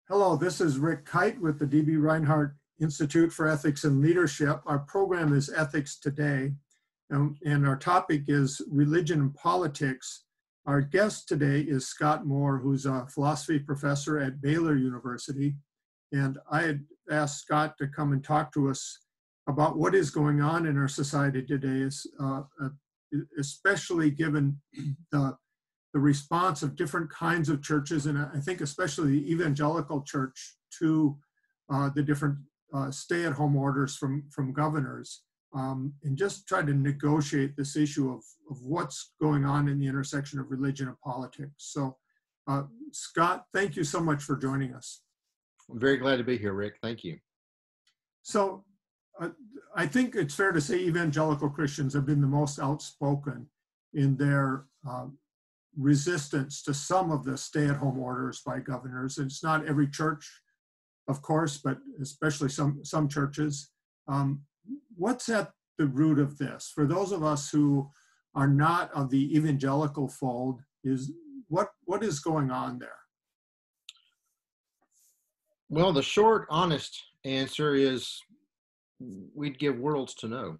Hello, this is Rick Kyte with the DB Reinhart Institute for Ethics and Leadership. Our program is Ethics Today, and our topic is religion and politics. Our guest today is Scott Moore, who's a philosophy professor at Baylor University. And I had asked Scott to come and talk to us about what is going on in our society today, especially given the response of different kinds of churches, and I think especially the evangelical church, to the different stay-at-home orders from governors, and just try to negotiate this issue of what's going on in the intersection of religion and politics. So, Scott, thank you so much for joining us. I'm very glad to be here, Rick. Thank you. So, I think it's fair to say evangelical Christians have been the most outspoken in their resistance to some of the stay-at-home orders by governors. And it's not every church, of course, but especially some churches. What's at the root of this? For those of us who are not of the evangelical fold, what is going on there? Well, the short, honest answer is we'd give worlds to know.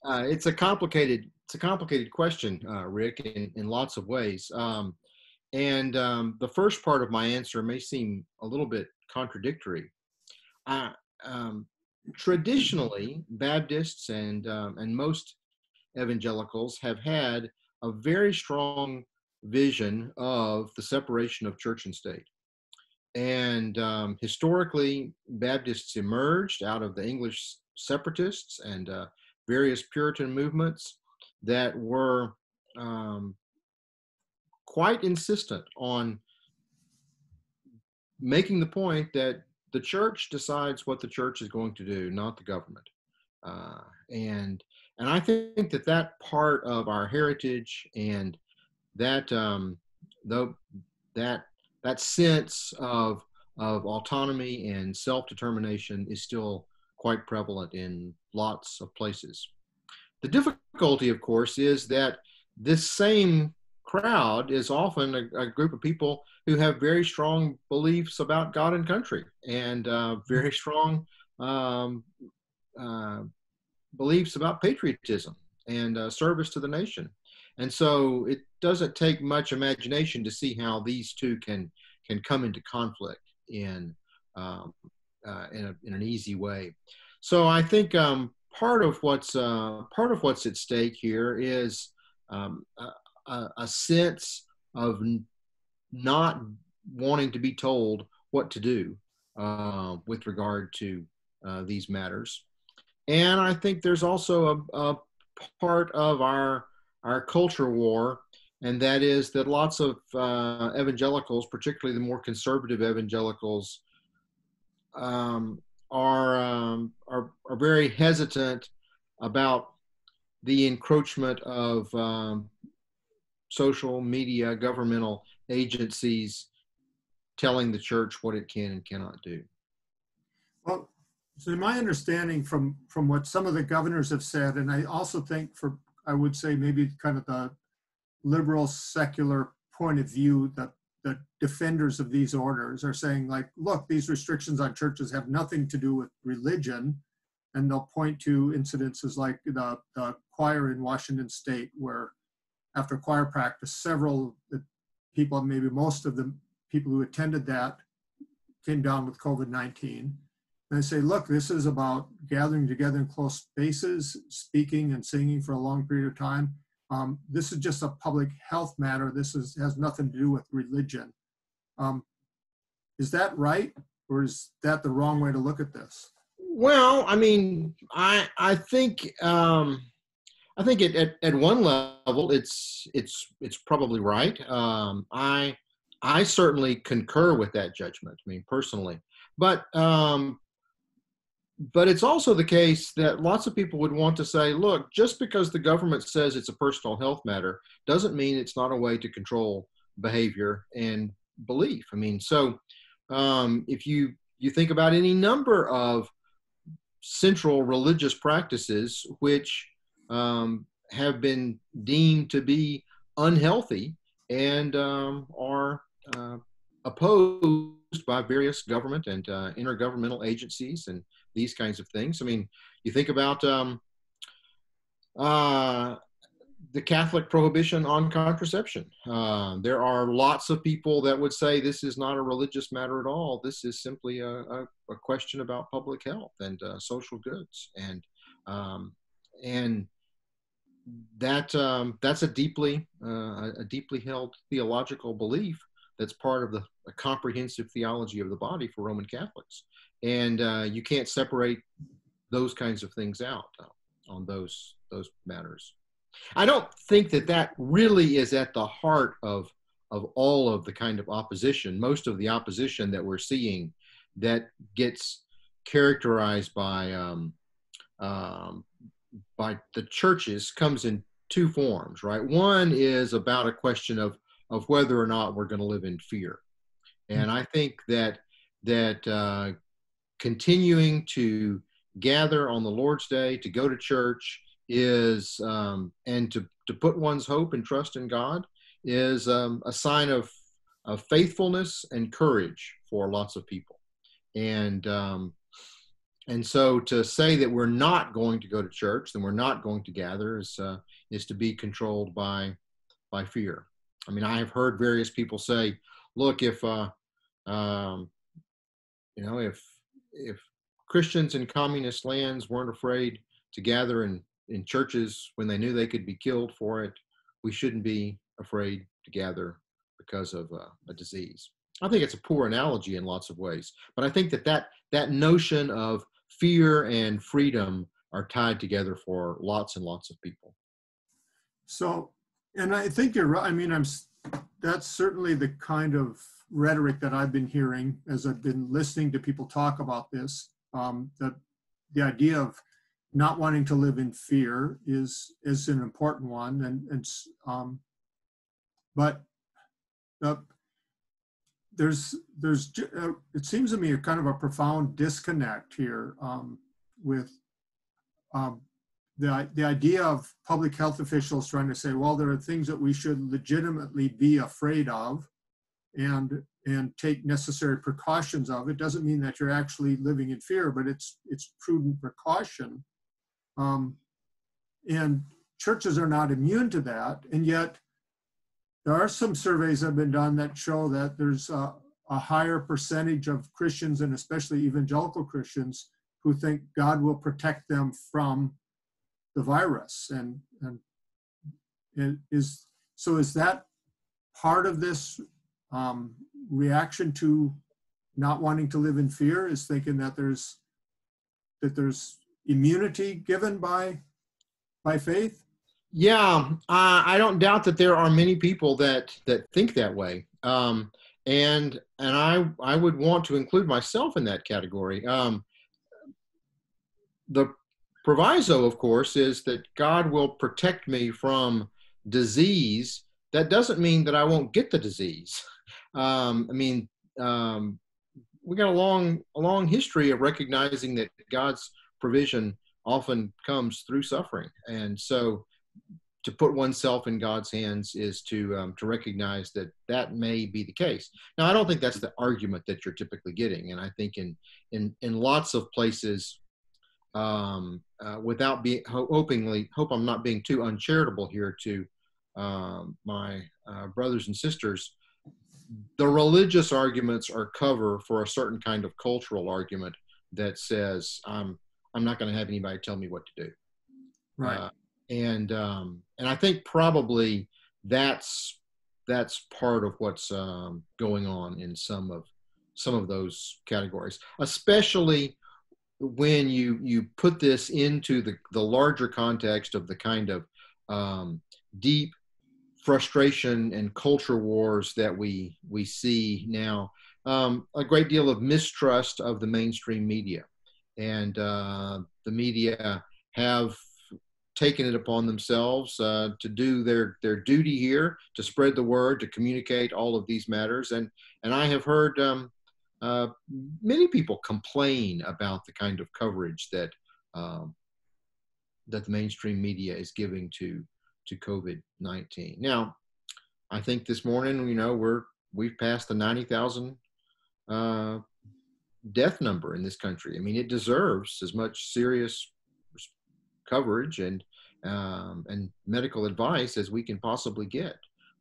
It's a complicated question, Rick, in lots of ways. The first part of my answer may seem a little bit contradictory. Traditionally, Baptists and most evangelicals have had a very strong vision of the separation of church and state. And historically, Baptists emerged out of the English separatists and various Puritan movements that were quite insistent on making the point that the church decides what the church is going to do, not the government. And I think that part of our heritage and that that sense of autonomy and self-determination is still quite prevalent in lots of places. The difficulty, of course, is that this same crowd is often a group of people who have very strong beliefs about God and country, and very strong beliefs about patriotism and service to the nation. And so it doesn't take much imagination to see how these two can come into conflict in an easy way. So I think part of what's at stake here is a sense of not wanting to be told what to do with regard to these matters. And I think there's also a part of our culture war, and that is that lots of evangelicals, particularly the more conservative evangelicals, are very hesitant about the encroachment of social media, governmental agencies telling the church what it can and cannot do. Well, so my understanding from what some of the governors have said, and I also think I would say maybe kind of the liberal secular point of view, that the defenders of these orders are saying, like, look, these restrictions on churches have nothing to do with religion. And they'll point to incidences like the choir in Washington State, where after choir practice, several people, maybe most of the people who attended that, came down with COVID-19. And they say, look, this is about gathering together in close spaces, speaking and singing for a long period of time. This is just a public health matter. This has nothing to do with religion. Is that right? Or is that the wrong way to look at this? Well, I mean, I think at one level it's probably right. I certainly concur with that judgment. I mean, personally, but it's also the case that lots of people would want to say, look, just because the government says it's a personal health matter doesn't mean it's not a way to control behavior and belief. I mean, so if you think about any number of central religious practices which have been deemed to be unhealthy and are opposed by various government and intergovernmental agencies and these kinds of things. I mean, you think about the Catholic prohibition on contraception. There are lots of people that would say this is not a religious matter at all. This is simply a question about public health and social goods, and that's a deeply held theological belief that's part of a comprehensive theology of the body for Roman Catholics, and you can't separate those kinds of things out on those matters. I don't think that really is at the heart of all of the kind of opposition. Most of the opposition that we're seeing that gets characterized by the churches comes in two forms, right? One is about a question of whether or not we're going to live in fear. And I think that continuing to gather on the Lord's Day, to go to church is, and to put one's hope and trust in God is a sign of faithfulness and courage for lots of people. And so to say that we're not going to go to church, then we're not going to gather is to be controlled by fear. I mean, I have heard various people say, look, if Christians in communist lands weren't afraid to gather in churches when they knew they could be killed for it, we shouldn't be afraid to gather because of a disease. I think it's a poor analogy in lots of ways, but I think that notion of fear and freedom are tied together for lots and lots of people. So, and I think you're right. I mean, that's certainly the kind of rhetoric that I've been hearing as I've been listening to people talk about this, that the idea of not wanting to live in fear is an important one, but there's it seems to me a kind of a profound disconnect here with the idea of public health officials trying to say, well, there are things that we should legitimately be afraid of and take necessary precautions of. It doesn't mean that you're actually living in fear, but it's prudent precaution. And churches are not immune to that. And yet there are some surveys that have been done that show that there's a higher percentage of Christians, and especially evangelical Christians, who think God will protect them from the virus. And is that part of this reaction to not wanting to live in fear, is thinking that there's immunity given by faith? Yeah, I don't doubt that there are many people that think that way, and I would want to include myself in that category. The proviso, of course, is that God will protect me from disease. That doesn't mean that I won't get the disease. We got a long history of recognizing that God's provision often comes through suffering, and so to put oneself in God's hands is to recognize that may be the case. Now, I don't think that's the argument that you're typically getting, and I think in lots of places, without being hope I'm not being too uncharitable here to my brothers and sisters, the religious arguments are cover for a certain kind of cultural argument that says I'm not going to have anybody tell me what to do. Right. And I think probably that's part of what's going on in some of those categories, especially when you put this into the larger context of the kind of deep frustration and culture wars that we see now. A great deal of mistrust of the mainstream media, and the media have taken it upon themselves to do their duty here, to spread the word, to communicate all of these matters. And I have heard many people complain about the kind of coverage that the mainstream media is giving to COVID-19. Now, I think this morning, we've passed the 90,000 death number in this country. I mean, it deserves as much serious coverage and medical advice as we can possibly get.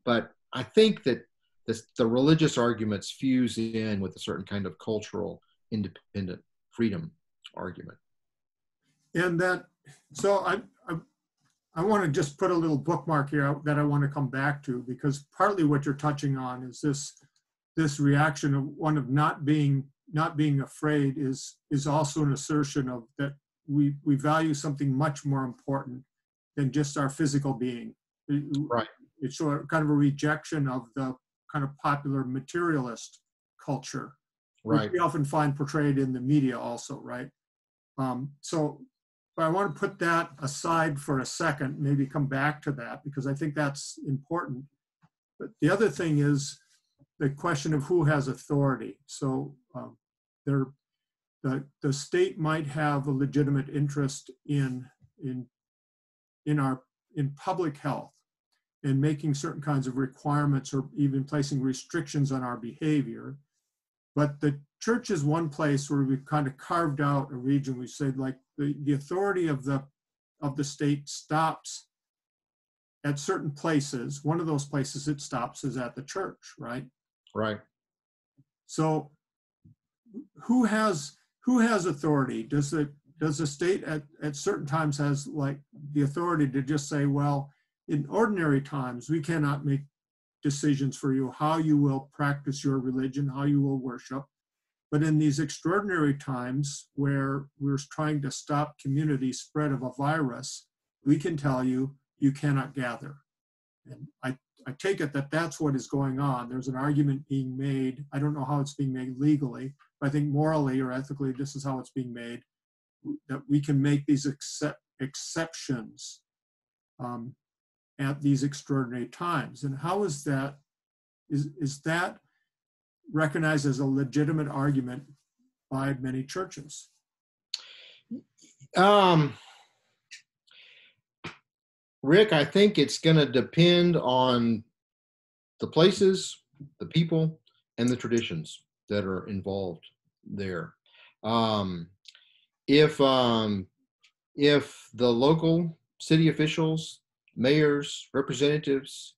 But I think that the religious arguments fuse in with a certain kind of cultural independent freedom argument. And that, so I want to just put a little bookmark here that I want to come back to, because partly what you're touching on is this reaction of one of not being afraid is also an assertion of that we value something much more important than just our physical being. Right. It's sort of kind of a rejection of the kind of popular materialist culture, right, which we often find portrayed in the media also, right? So but I want to put that aside for a second, maybe come back to that, because I think that's important. But the other thing is the question of who has authority. So the state might have a legitimate interest in public health and making certain kinds of requirements or even placing restrictions on our behavior. But the church is one place where we've kind of carved out a region. We said like the authority of the state stops at certain places. One of those places it stops is at the church, right? Right. So who has authority? Does the state at certain times has like the authority to just say, well, in ordinary times, we cannot make decisions for you, how you will practice your religion, how you will worship. But in these extraordinary times where we're trying to stop community spread of a virus, we can tell you, you cannot gather. And I take it that that's what is going on. There's an argument being made. I don't know how it's being made legally, but I think morally or ethically, this is how it's being made, that we can make these exceptions at these extraordinary times. And how is that, is that recognized as a legitimate argument by many churches? Rick, I think it's going to depend on the places, the people, and the traditions that are involved there. If the local city officials, mayors, representatives,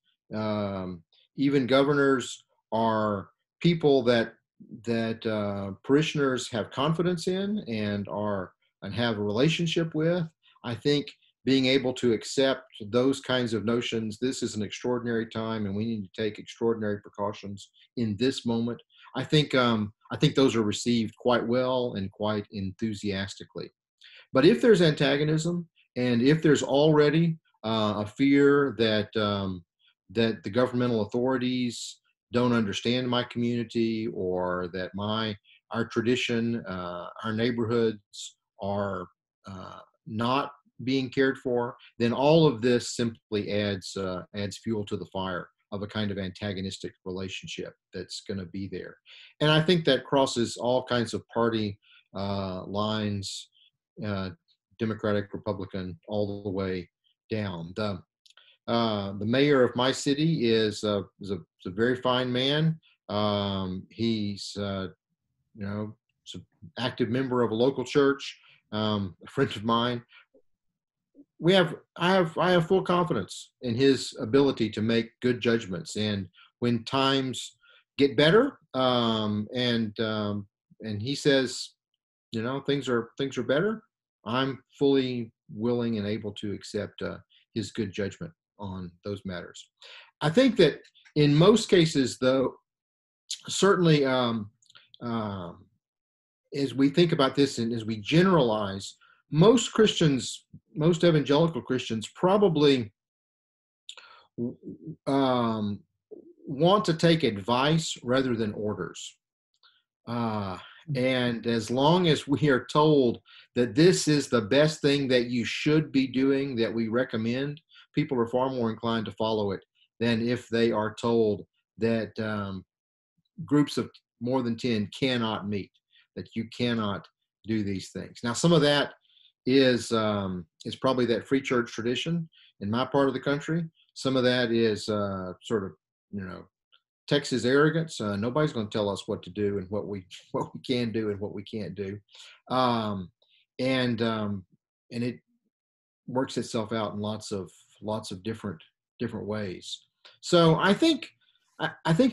even governors are people that parishioners have confidence in and have a relationship with, I think being able to accept those kinds of notions, this is an extraordinary time and we need to take extraordinary precautions in this moment. I think those are received quite well and quite enthusiastically. But if there's antagonism and if there's already a fear that the governmental authorities don't understand my community, or that our tradition, our neighborhoods are not being cared for, then all of this simply adds fuel to the fire of a kind of antagonistic relationship that's going to be there. And I think that crosses all kinds of party lines, Democratic, Republican, all the way down. The mayor of my city is a very fine man. He's an active member of a local church, a friend of mine. I have full confidence in his ability to make good judgments, and when times get better, and he says, things are better, I'm fully willing and able to accept his good judgment on those matters. I think that in most cases, though, certainly as we think about this and as we generalize, most Christians, most evangelical Christians probably want to take advice rather than orders. And as long as we are told that this is the best thing that you should be doing, that we recommend, people are far more inclined to follow it than if they are told that groups of more than 10 cannot meet, that you cannot do these things. Now, some of that is probably that free church tradition in my part of the country. Some of that is sort of, Texas arrogance. Nobody's going to tell us what to do and what we can do and what we can't do, um, and it works itself out in lots of different ways. So I think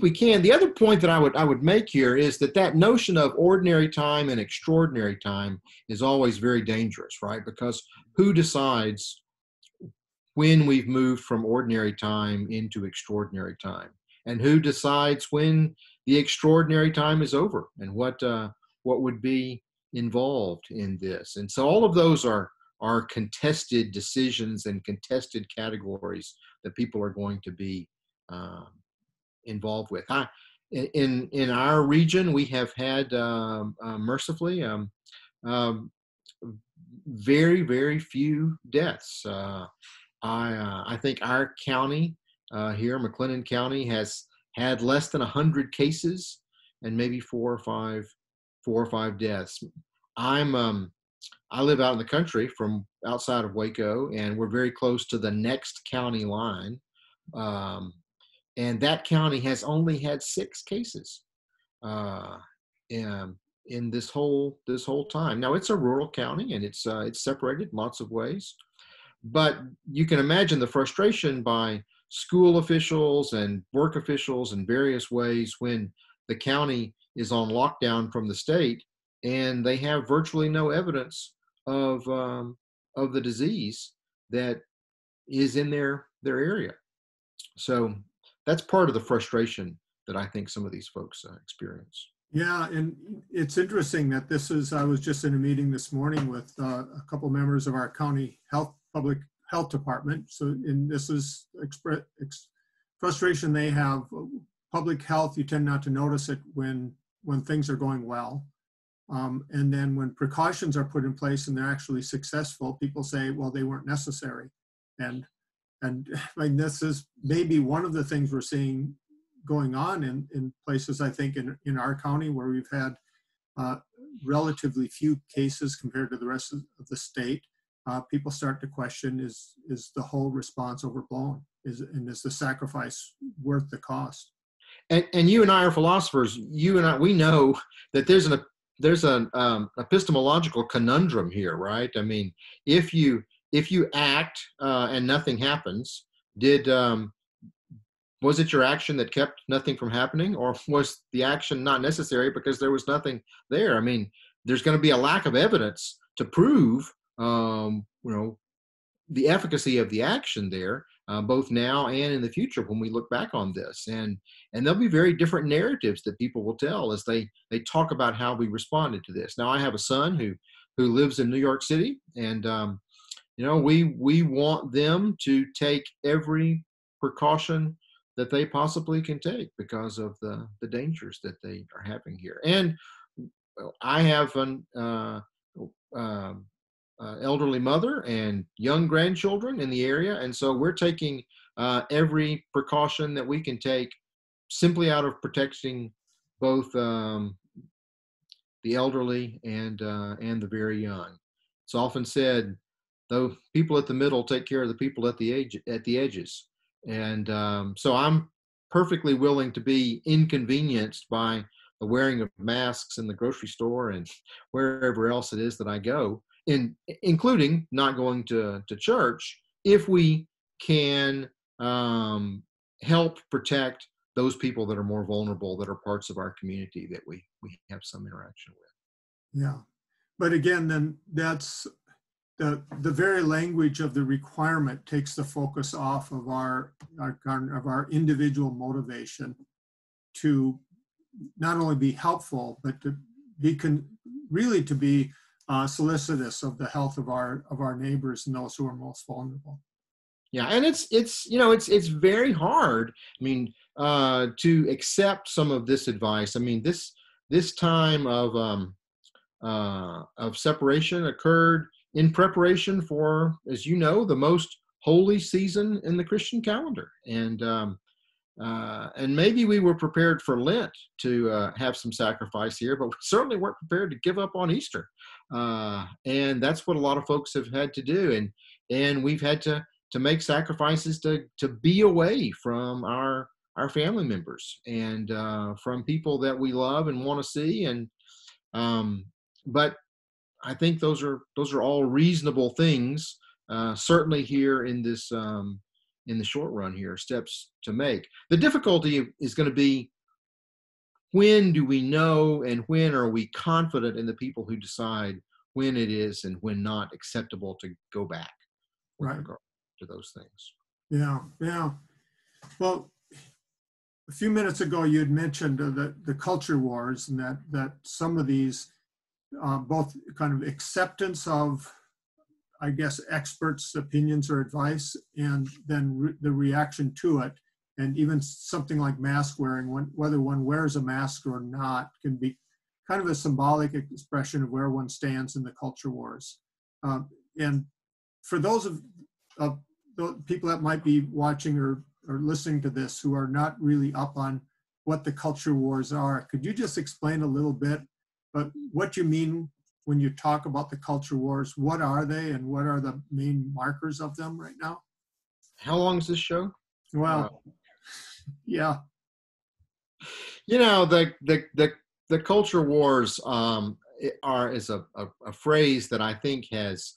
we can. The other point that I would make here is that notion of ordinary time and extraordinary time is always very dangerous, right? Because who decides when we've moved from ordinary time into extraordinary time, and who decides when the extraordinary time is over, and what would be involved in this? And so all of those are contested decisions and contested categories that people are going to be involved with. In our region, we have had mercifully very, very few deaths. I think our county here, McLennan County, has had less than 100 cases and maybe four or five deaths. I live out in the country from outside of Waco, and we're very close to the next county line. And that county has only had 6 cases in this whole time. Now, it's a rural county, and it's separated in lots of ways. But you can imagine the frustration by school officials and work officials in various ways when the county is on lockdown from the state and they have virtually no evidence of the disease that is in their area. So that's part of the frustration that I think some of these folks experience. Yeah, and it's interesting that I was just in a meeting this morning with a couple members of our county public health department. So, and this is frustration they have. Public health, you tend not to notice it when things are going well. And then when precautions are put in place and they're actually successful, people say, well, they weren't necessary. And I mean, this is maybe one of the things we're seeing going on in places, I think, in our county, where we've had relatively few cases compared to the rest of the state. People start to question, is the whole response overblown? Is the sacrifice worth the cost? And you and I are philosophers. You and I, we know that there's an epistemological conundrum here, right? I mean, if you act and nothing happens, was it your action that kept nothing from happening, or was the action not necessary because there was nothing there? I mean, there's going to be a lack of evidence to prove, the efficacy of the action there, both now and in the future when we look back on this. And there'll be very different narratives that people will tell as they talk about how we responded to this. Now, I have a son who lives in New York City, and we want them to take every precaution that they possibly can take because of the dangers that they are having here. And I have an elderly mother and young grandchildren in the area, and so we're taking every precaution that we can take simply out of protecting both the elderly and the very young. It's often said, though, people at the middle take care of the people at the edges. And so I'm perfectly willing to be inconvenienced by the wearing of masks in the grocery store and wherever else it is that I go, including not going to church, if we can help protect those people that are more vulnerable, that are parts of our community that we have some interaction with. Yeah. But again, then that's the very language of the requirement takes the focus off of our individual motivation to not only be helpful, but to be really to be solicitous of the health of our neighbors and those who are most vulnerable. Yeah, and it's very hard. I mean, to accept some of this advice. I mean, this time of separation occurred in preparation for, as you know, the most holy season in the Christian calendar, and maybe we were prepared for Lent to have some sacrifice here, but we certainly weren't prepared to give up on Easter, and that's what a lot of folks have had to do, and we've had to make sacrifices to be away from our our family members and from people that we love and want to see. And but I think those are all reasonable things. Certainly here in the short run here, steps to make. The difficulty is going to be, when do we know and when are we confident in the people who decide when it is and when not acceptable to go back with Right. regard to those things. Yeah, yeah. Well, a few minutes ago, you had mentioned the culture wars, and that some of these, both kind of acceptance of, I guess, experts' opinions or advice, and then the reaction to it, and even something like mask wearing, whether one wears a mask or not, can be kind of a symbolic expression of where one stands in the culture wars. And for those of the people that might be watching or listening to this who are not really up on what the culture wars are, could you just explain a little bit what you mean when you talk about the culture wars? What are they, and what are the main markers of them right now? How long is this show? Well, yeah. The culture wars is a phrase that I think has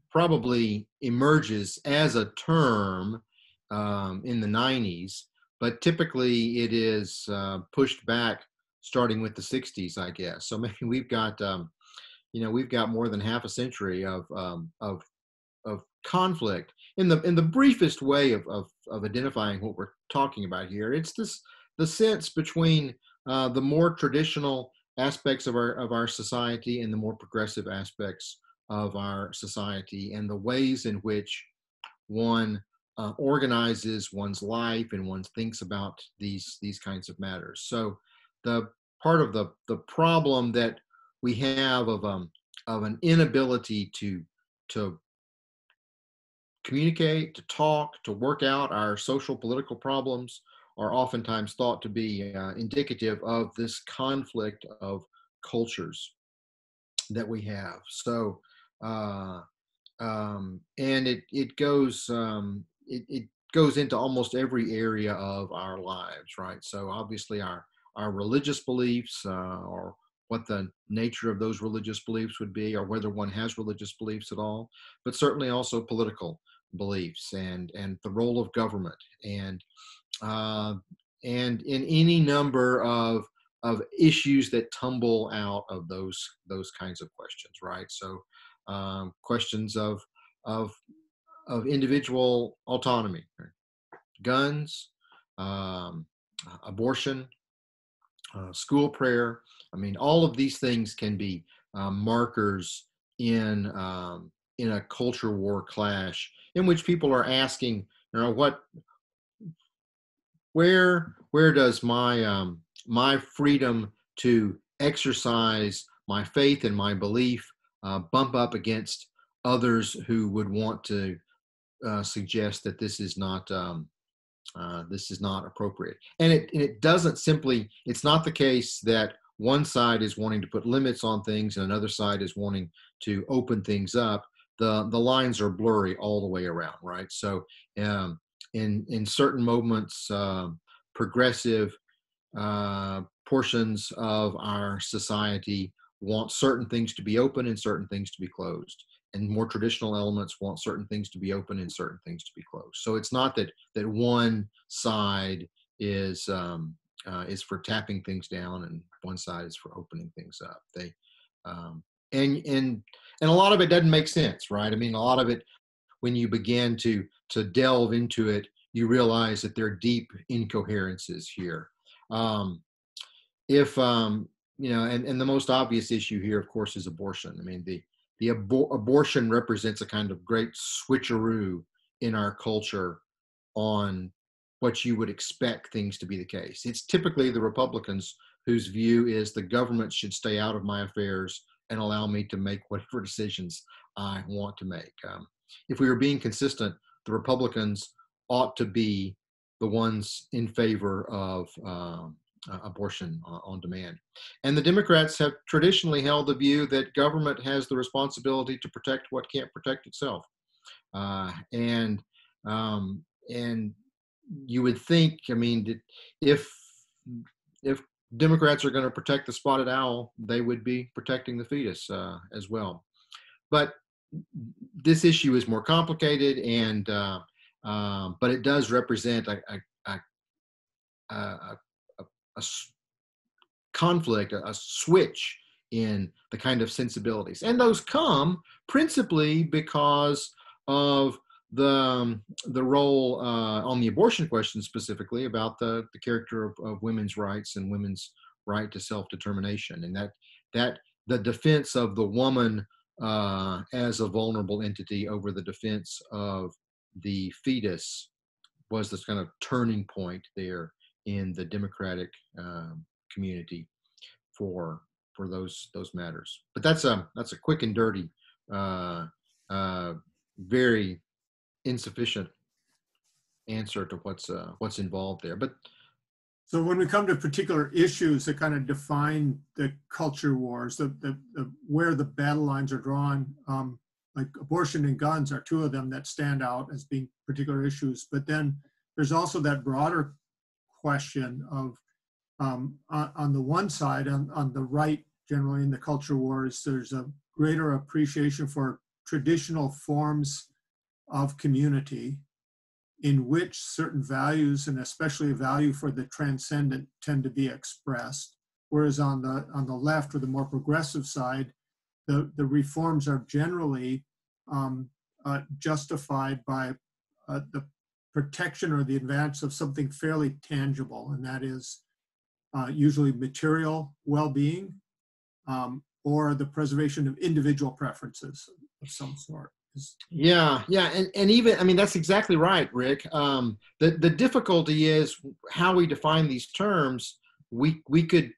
probably emerges as a term in the 90s, but typically it is pushed back starting with the 60s, I guess. So maybe we've got more than half a century of conflict. In the briefest way of identifying what we're talking about here, it's the sense between the more traditional aspects of our society and the more progressive aspects of our society, and the ways in which one organizes one's life and one thinks about these kinds of matters. So the part of the problem that we have of an inability to communicate, to talk, to work out our social political problems are oftentimes thought to be indicative of this conflict of cultures that we have. So, and it goes into almost every area of our lives, right? So obviously our religious beliefs, or what the nature of those religious beliefs would be, or whether one has religious beliefs at all, but certainly also political beliefs and the role of government, and in any number of issues that tumble out of those kinds of questions, right? So questions of individual autonomy, right? Guns, abortion, school prayer. I mean, all of these things can be markers in a culture war clash in which people are asking, where does my freedom to exercise my faith and my belief bump up against others who would want to suggest that this is not appropriate. And it doesn't simply, it's not the case that one side is wanting to put limits on things and another side is wanting to open things up. The lines are blurry all the way around, right? So in certain moments, progressive portions of our society want certain things to be open and certain things to be closed. And more traditional elements want certain things to be open and certain things to be closed. So it's not that one side is for tapping things down and one side is for opening things up. They and a lot of it doesn't make sense, right? I mean, a lot of it, when you begin to delve into it, you realize that there are deep incoherences here. If and the most obvious issue here, of course, is abortion. I mean, the abortion represents a kind of great switcheroo in our culture on what you would expect things to be the case. It's typically the Republicans whose view is the government should stay out of my affairs and allow me to make whatever decisions I want to make. If we were being consistent, the Republicans ought to be the ones in favor of abortion on demand. And the Democrats have traditionally held the view that government has the responsibility to protect what can't protect itself. and you would think, I mean, if if Democrats are going to protect the spotted owl, they would be protecting the fetus as well. But this issue is more complicated, and but it does represent a conflict, a switch in the kind of sensibilities, and those come principally because of the role on the abortion question, specifically about the character of women's rights and women's right to self-determination, and that the defense of the woman as a vulnerable entity over the defense of the fetus was this kind of turning point there in the Democratic community for those matters. But that's a quick and dirty, very insufficient answer to what's involved there. But so when we come to particular issues that kind of define the culture wars, where the battle lines are drawn, like abortion and guns are two of them that stand out as being particular issues. But then there's also that broader question of, on the one side, on the right, generally in the culture wars, there's a greater appreciation for traditional forms of community in which certain values, and especially a value for the transcendent, tend to be expressed. Whereas on the left, or the more progressive side, the reforms are generally justified by the protection or the advance of something fairly tangible, and that is usually material well-being or the preservation of individual preferences of some sort. Yeah, and even, I mean, that's exactly right, Rick. The difficulty is how we define these terms. We could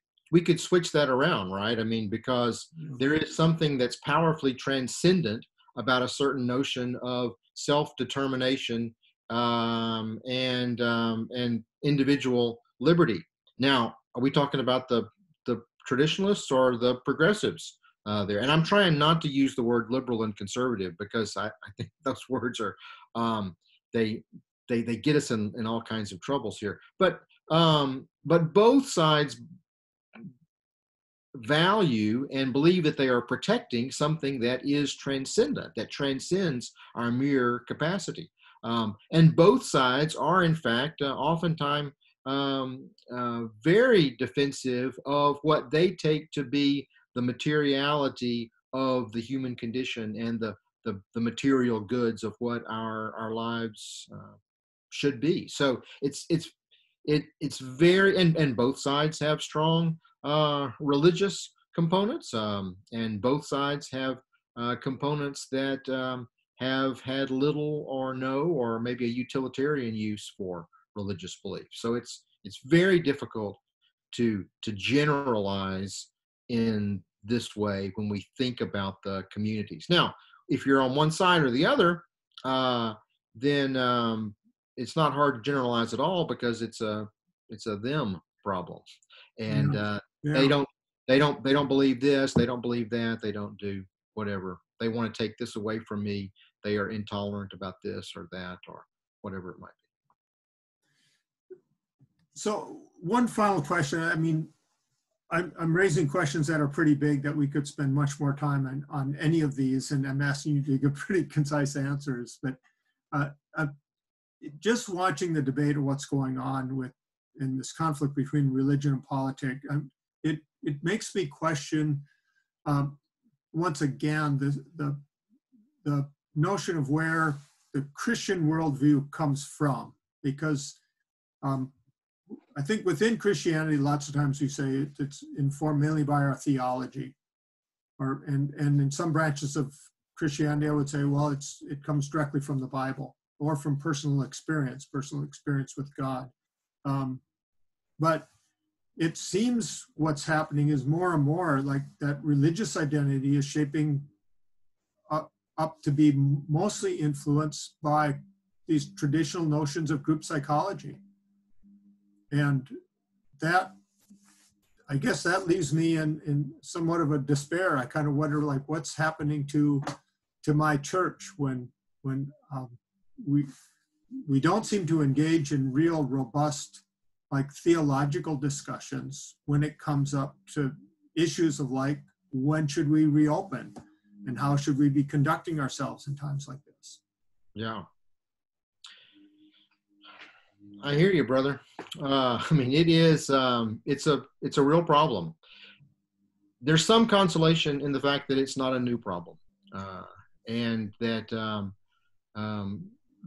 switch that around, right? I mean, because there is something that's powerfully transcendent about a certain notion of self-determination and individual liberty. Now, are we talking about the traditionalists or the progressives there? And I'm trying not to use the word liberal and conservative, because I think those words are they get us in all kinds of troubles here. But both sides value and believe that they are protecting something that is transcendent, that transcends our mere capacity. And both sides are, in fact, oftentimes very defensive of what they take to be the materiality of the human condition and the material goods of what our lives should be. So it's very, and both sides have strong religious components, and both sides have components that have had little or no, or maybe a utilitarian use for religious belief. So it's very difficult to generalize in this way when we think about the communities. Now, if you're on one side or the other, then it's not hard to generalize at all, because it's a them problem, and they don't believe this, they don't believe that, they don't do whatever. They want to take this away from me. They are intolerant about this or that or whatever it might be. So one final question. I mean, I'm raising questions that are pretty big that we could spend much more time on any of these, and I'm asking you to give pretty concise answers. But just watching the debate of what's going on in this conflict between religion and politics, it makes me question once again the notion of where the Christian worldview comes from, because I think within Christianity, lots of times we say it's informed mainly by our theology, and in some branches of Christianity, I would say, well, it comes directly from the Bible or from personal experience with God. But it seems what's happening is more and more like that religious identity is shaping up to be mostly influenced by these traditional notions of group psychology. And that, I guess that leaves me in somewhat of a despair. I kind of wonder, like, what's happening to my church when we don't seem to engage in real robust, like, theological discussions when it comes up to issues of, like, when should we reopen and how should we be conducting ourselves in times like this. Yeah. I hear you, brother. I mean, it is, it's a real problem. There's some consolation in the fact that it's not a new problem. And that,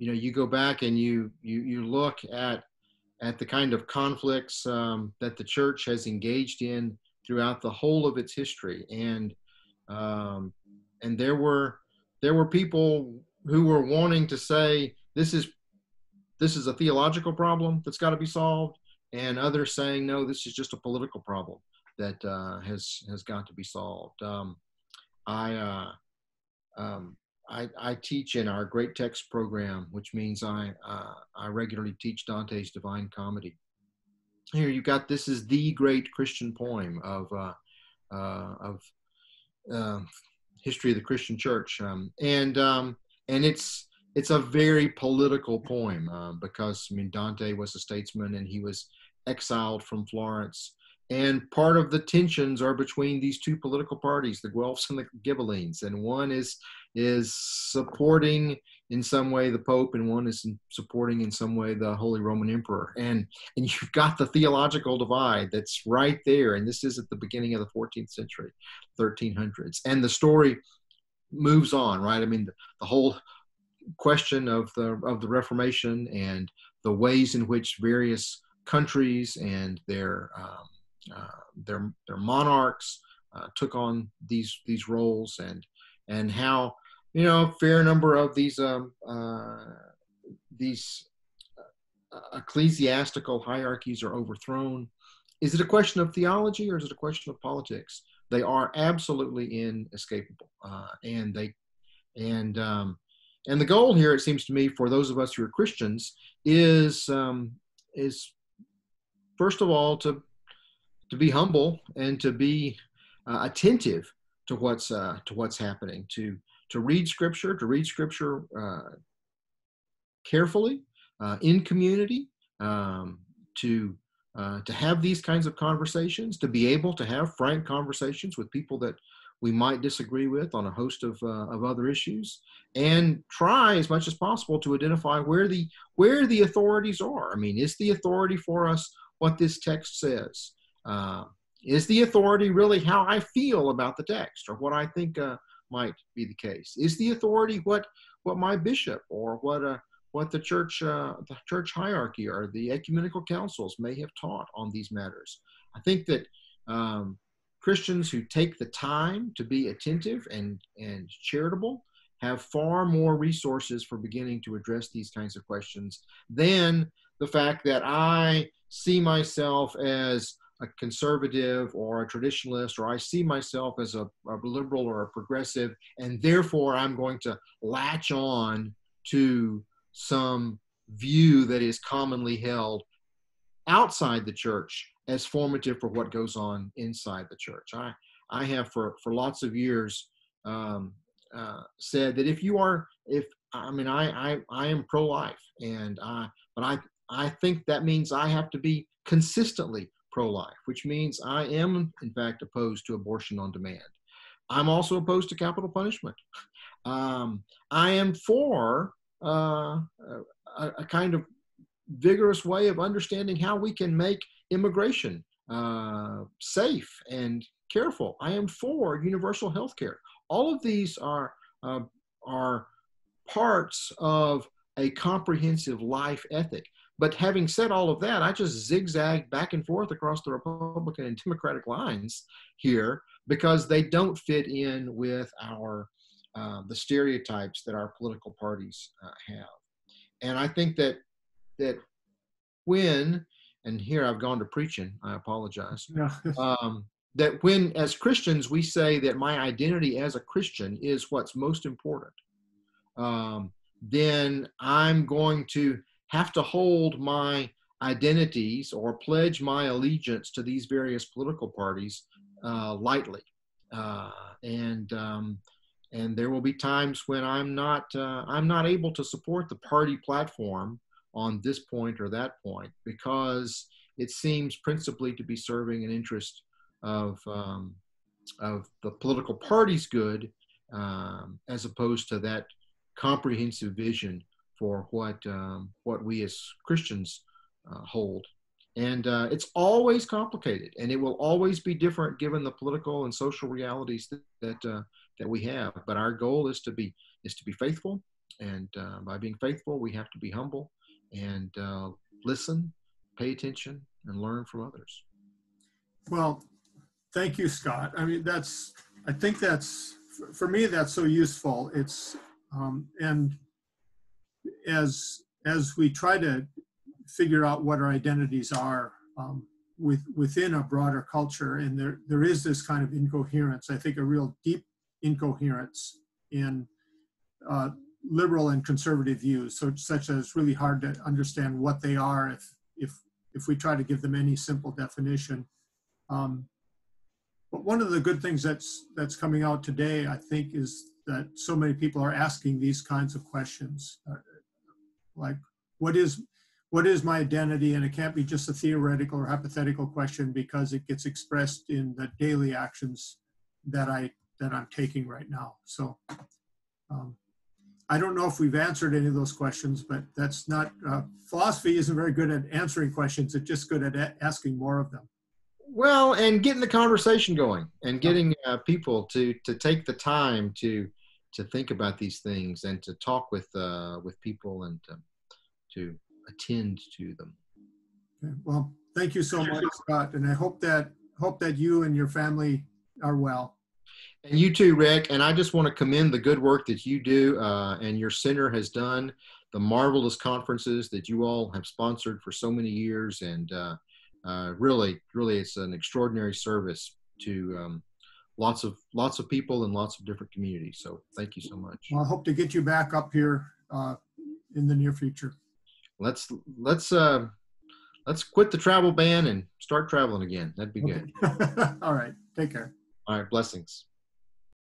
you go back and you look at the kind of conflicts that the church has engaged in throughout the whole of its history. And there were people who were wanting to say, this is a theological problem that's got to be solved, and others saying, no, this is just a political problem that has got to be solved. I teach in our Great Text program, which means I regularly teach Dante's Divine Comedy. Here you've got, this is the great Christian poem of history of the Christian Church, and it's a very political poem because, I mean, Dante was a statesman and he was exiled from Florence. And part of the tensions are between these two political parties, the Guelphs and the Ghibellines. And one is supporting in some way the Pope, and one is supporting in some way the Holy Roman Emperor. And you've got the theological divide that's right there. And this is at the beginning of the 14th century, 1300s. And the story moves on, right? I mean, the whole question of the Reformation and the ways in which various countries and their monarchs took on these roles, and how, a fair number of these ecclesiastical hierarchies are overthrown. Is it a question of theology or is it a question of politics? They are absolutely inescapable, and the goal here, it seems to me, for those of us who are Christians, is first of all to be humble and to be attentive to what's happening, to read Scripture, carefully in community, to have these kinds of conversations, to be able to have frank conversations with people that we might disagree with on a host of other issues, and try as much as possible to identify where the authorities are. I mean, is the authority for us what this text says? Is the authority really how I feel about the text, or what I think might be the case? Is the authority what my bishop or what the church hierarchy or the ecumenical councils may have taught on these matters? I think that Christians who take the time to be attentive and charitable have far more resources for beginning to address these kinds of questions than the fact that I see myself as a conservative or a traditionalist, or I see myself as a liberal or a progressive, and therefore I'm going to latch on to some view that is commonly held outside the church as formative for what goes on inside the church. I have for lots of years said that I am pro-life, but I think that means I have to be consistently pro-life, which means I am in fact opposed to abortion on demand. I'm also opposed to capital punishment. I am for a kind of vigorous way of understanding how we can make immigration safe and careful. I am for universal health care. All of these are parts of a comprehensive life ethic. But having said all of that, I just zigzag back and forth across the Republican and Democratic lines here because they don't fit in with the stereotypes that our political parties have. And I think that when, and here I've gone to preaching, I apologize, that when as Christians we say that my identity as a Christian is what's most important, then I'm going to have to hold my identities or pledge my allegiance to these various political parties lightly. and there will be times when I'm not able to support the party platform on this point or that point, because it seems principally to be serving an interest of the political party's good, as opposed to that comprehensive vision for what we as Christians hold. And it's always complicated, and it will always be different given the political and social realities that we have. But our goal is to be faithful, and by being faithful, we have to be humble and listen, pay attention, and learn from others. Well, thank you, Scott. I mean, I think that's, for me, that's so useful. It's, and as we try to figure out what our identities are within a broader culture, and there is this kind of incoherence, I think a real deep incoherence in liberal and conservative views, such that it's really hard to understand what they are if we try to give them any simple definition. But one of the good things that's coming out today, I think, is that so many people are asking these kinds of questions, like what is my identity? And it can't be just a theoretical or hypothetical question, because it gets expressed in the daily actions that I'm taking right now. So I don't know if we've answered any of those questions, but that's not, philosophy isn't very good at answering questions. It's just good at asking more of them. Well, and getting the conversation going, and getting people to take the time to think about these things, and to talk with people, and to attend to them. Okay. Well, thank you so much, Scott, and I hope that you and your family are well. And you too, Rick. And I just want to commend the good work that you do, and your center has done, the marvelous conferences that you all have sponsored for so many years, and really, it's an extraordinary service to lots of people in lots of different communities. So thank you so much. Well, I hope to get you back up here in the near future. Let's quit the travel ban and start traveling again. That'd be good. All right. Take care. All right. Blessings.